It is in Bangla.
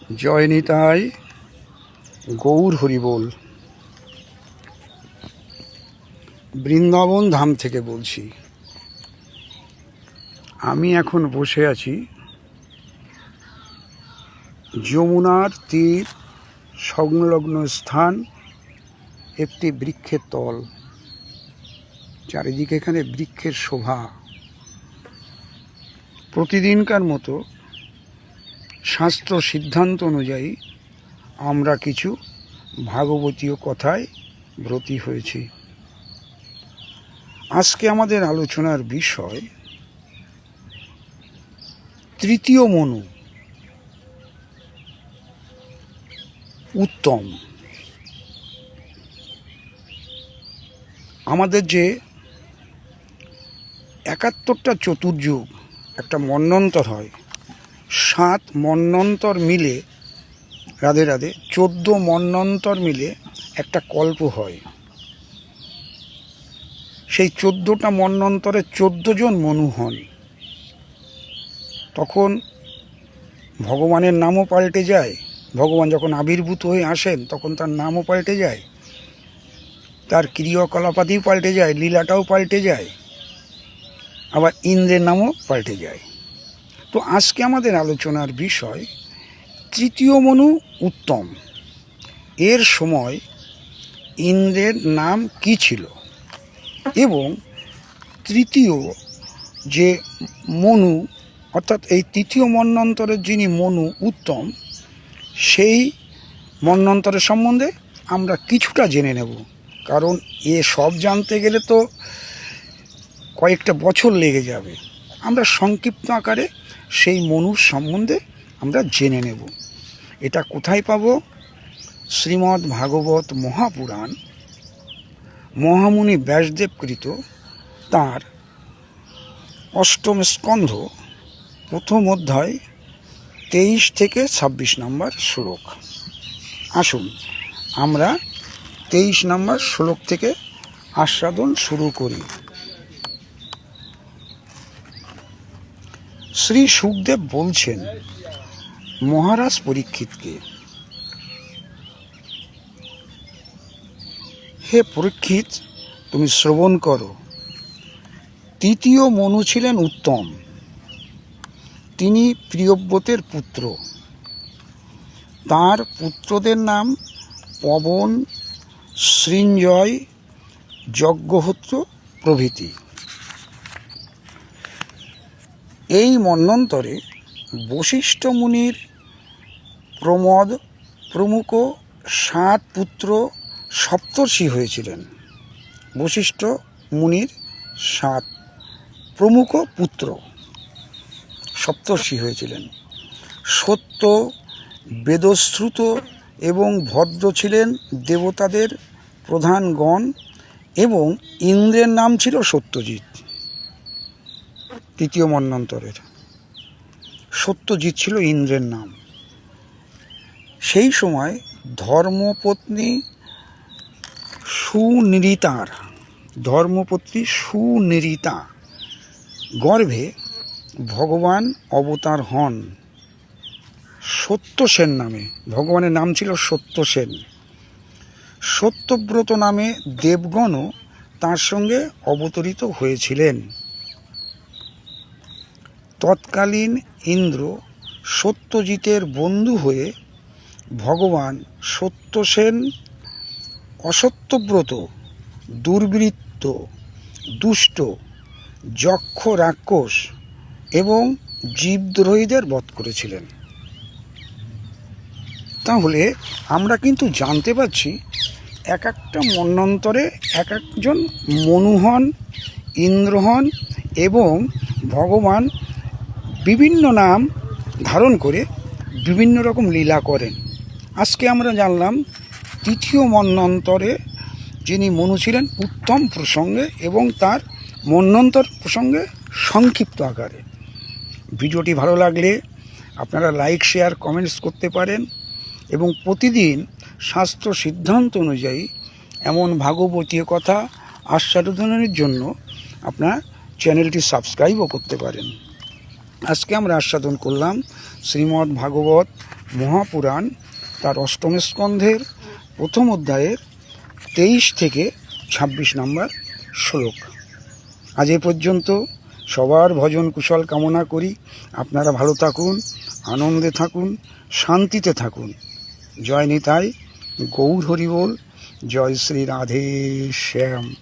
জয় নিতাই, গৌর হরিবোল। বৃন্দাবন ধাম থেকে বলছি। আমি এখন বসে আছি যমুনার তীর সংলগ্ন স্থান, একটি বৃক্ষের তল। চারিদিকে এখানে বৃক্ষের শোভা। প্রতিদিনকার মতো শাস্ত্র সিদ্ধান্ত অনুযায়ী আমরা কিছু ভাগবতীয় কথায় ব্রতী হয়েছি। আজকে আমাদের আলোচনার বিষয় তৃতীয় মনু, উত্তম। আমাদের যে ৭১টা চতুর্যুগ, একটা মন্বন্তর হয়, ৭ মন্বন্তর মিলে, রাধে রাধে, 14 মন্বন্তর মিলে একটা কল্প হয়। সেই 14টা মন্বন্তরে 14 জন মনু হন। তখন ভগবানের নামও পাল্টে যায়। ভগবান যখন আবির্ভূত হয়ে আসেন তখন তার নামও পাল্টে যায়, তার ক্রিয়াকলাপাদিও পাল্টে যায়, লীলাটাও পাল্টে যায়, আবার ইন্দ্রের নামও পাল্টে যায়। তো আজকে আমাদের আলোচনার বিষয় তৃতীয় মনু, উত্তম। এর সময় ইন্দ্রের নাম কি ছিল এবং তৃতীয় যে মনু, অর্থাৎ এই তৃতীয় মন্বন্তরের যিনি মনু, উত্তম, সেই মন্বন্তরের সম্বন্ধে আমরা কিছুটা জেনে নেব। কারণ এ সব জানতে গেলে তো কয়েকটা বছর লেগে যাবে। আমরা সংক্ষিপ্ত আকারে সেই মনুর সম্বন্ধে আমরা জেনে নেব। এটা কোথায় পাব? শ্রীমদ্ ভাগবত মহাপুরাণ, মহামুনি ব্যাসদেবকৃত, তাঁর ৮ম স্কন্ধ, প্রথম অধ্যায় 23 থেকে 26 নম্বর শ্লোক। আসুন আমরা 23 নম্বর শ্লোক থেকে আস্বাদন শুরু করি। শ্রী শুকদেব বলছেন মহারাজ পরীক্ষিতকে, হে পরীক্ষিত, তুমি শ্রবণ করো। তৃতীয় মনু ছিলেন উত্তম। তিনি প্রিয়ব্রতের পুত্র। তার পুত্রদের নাম পবন, সৃঞ্জয়, যজ্ঞহোত্র প্রভৃতি। এই মন্বন্তরে বশিষ্ঠ মুনির প্রমদ প্রমুখ 7 পুত্র সপ্তর্ষি হয়েছিলেন। বশিষ্ঠ মুনির 7 প্রমুখ পুত্র সপ্তর্ষি হয়েছিলেন। সত্য, বেদশ্রুত এবং ভদ্র ছিলেন দেবতাদের প্রধান গণ, এবং ইন্দ্রের নাম ছিল সত্যজিৎ। তৃতীয় মন্বন্তরের সত্যজিৎ ছিল ইন্দ্রের নাম। সেই সময় ধর্মপত্নী সুনিরিতা গর্ভে ভগবান অবতার হন সত্যসেন নামে। ভগবানের নাম ছিল সত্যসেন। সত্যব্রত নামে দেবগণও তার সঙ্গে অবতরিত হয়েছিলেন। তৎকালীন ইন্দ্র সত্যজিতের বন্ধু হয়ে ভগবান সত্যসেন অসত্যব্রত, দুর্বৃত্ত, দুষ্ট, যক্ষ রাক্ষস এবং জীবদ্রোহীদের বধ করেছিলেন। তাহলে আমরা কিন্তু জানতে পারছি এক একটা মন্বন্তরে এক একজন মনু হন, ইন্দ্র হন, এবং ভগবান বিভিন্ন নাম ধারণ করে বিভিন্ন রকম লীলা করেন। আজকে আমরা জানলাম তৃতীয় মন্বন্তরে যিনি মনু ছিলেন উত্তম প্রসঙ্গে এবং তার মন্বন্তর প্রসঙ্গে সংক্ষিপ্ত আকারে। ভিডিওটি ভালো লাগলে আপনারা লাইক, শেয়ার, কমেন্টস করতে পারেন, এবং প্রতিদিন শাস্ত্র সিদ্ধান্ত অনুযায়ী এমন ভাগবতীয় কথা আস্বাদনের জন্য আপনার চ্যানেলটি সাবস্ক্রাইবও করতে পারেন। আজকে আমরা আস্বাদন করলাম শ্রীমদ্ ভাগবত মহাপুরাণ তার অষ্টম স্কন্ধের প্রথম অধ্যায়ের 23 থেকে 26 নম্বর শ্লোক। আজ এ পর্যন্ত। সবার ভজন কুশল কামনা করি। আপনারা ভালো থাকুন, আনন্দে থাকুন, শান্তিতে থাকুন। জয় নিতাই, গৌর হরি বল, জয় শ্রী রাধে শ্যাম।